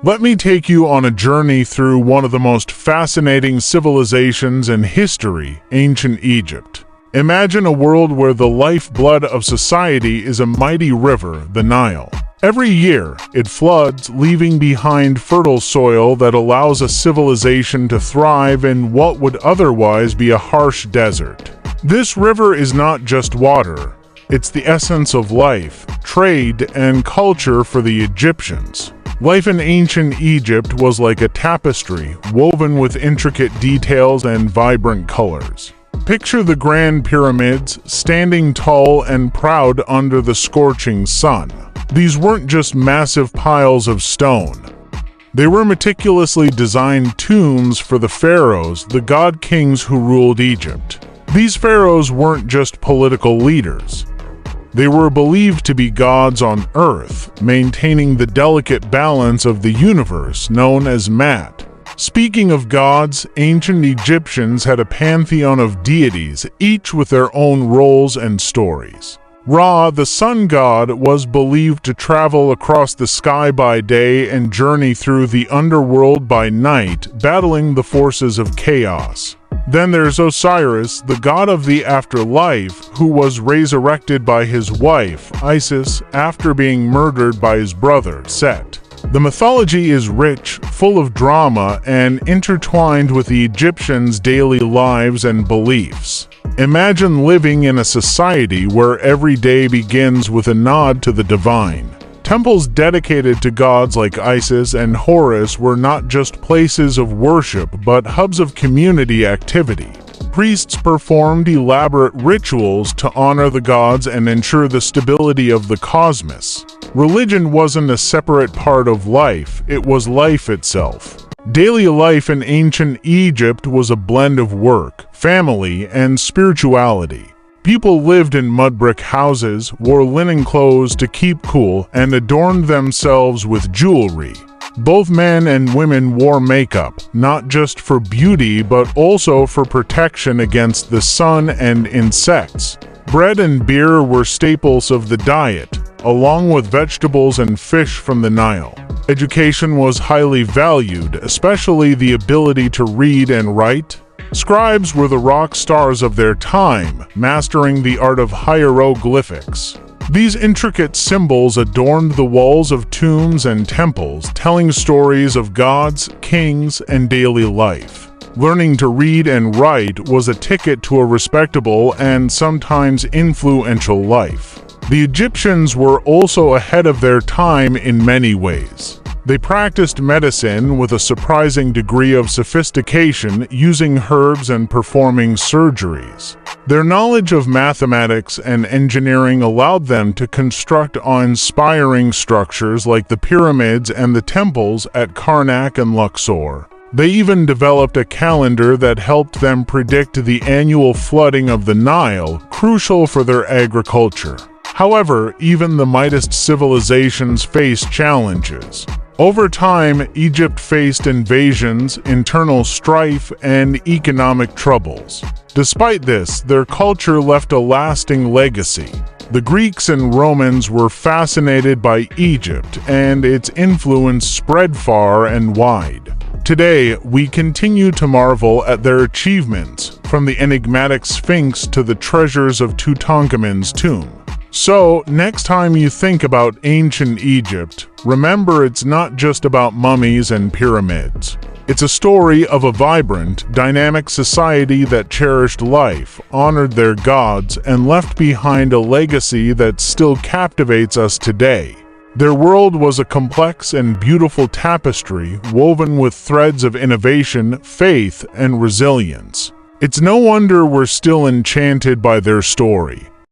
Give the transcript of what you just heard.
Let me take you on a journey through one of the most fascinating civilizations in history, ancient Egypt. Imagine a world where the lifeblood of society is a mighty river, the Nile. Every year, it floods, leaving behind fertile soil that allows a civilization to thrive in what would otherwise be a harsh desert. This river is not just water. It's the essence of life, trade, and culture for the Egyptians. Life in ancient Egypt was like a tapestry, woven with intricate details and vibrant colors. Picture the Grand Pyramids, standing tall and proud under the scorching sun. These weren't just massive piles of stone. They were meticulously designed tombs for the pharaohs, the god-kings who ruled Egypt. These pharaohs weren't just political leaders. They were believed to be gods on earth, maintaining the delicate balance of the universe known as Mat. Speaking of gods, ancient Egyptians had a pantheon of deities, each with their own roles and stories. Ra, the sun god, was believed to travel across the sky by day and journey through the underworld by night, battling the forces of chaos. Then there's Osiris, the god of the afterlife, who was resurrected by his wife, Isis, after being murdered by his brother, Set. The mythology is rich, full of drama, and intertwined with the Egyptians' daily lives and beliefs. Imagine living in a society where every day begins with a nod to the divine. Temples dedicated to gods like Isis and Horus were not just places of worship but hubs of community activity. Priests performed elaborate rituals to honor the gods and ensure the stability of the cosmos. Religion wasn't a separate part of life, it was life itself. Daily life in ancient Egypt was a blend of work, family, and spirituality. People lived in mud brick houses, wore linen clothes to keep cool, and adorned themselves with jewelry. Both men and women wore makeup, not just for beauty but also for protection against the sun and insects. Bread and beer were staples of the diet, along with vegetables and fish from the Nile. Education was highly valued, especially the ability to read and write. Scribes were the rock stars of their time, mastering the art of hieroglyphics. These intricate symbols adorned the walls of tombs and temples, telling stories of gods, kings, and daily life. Learning to read and write was a ticket to a respectable and sometimes influential life. The Egyptians were also ahead of their time in many ways. They practiced medicine with a surprising degree of sophistication, using herbs and performing surgeries. Their knowledge of mathematics and engineering allowed them to construct awe-inspiring structures like the pyramids and the temples at Karnak and Luxor. They even developed a calendar that helped them predict the annual flooding of the Nile, crucial for their agriculture. However, even the mightiest civilizations faced challenges. Over time, Egypt faced invasions, internal strife, and economic troubles. Despite this, their culture left a lasting legacy. The Greeks and Romans were fascinated by Egypt, and its influence spread far and wide. Today, we continue to marvel at their achievements, from the enigmatic Sphinx to the treasures of Tutankhamun's tomb. So, next time you think about ancient Egypt, remember it's not just about mummies and pyramids. It's a story of a vibrant, dynamic society that cherished life, honored their gods, and left behind a legacy that still captivates us today. Their world was a complex and beautiful tapestry woven with threads of innovation, faith, and resilience. It's no wonder we're still enchanted by their story.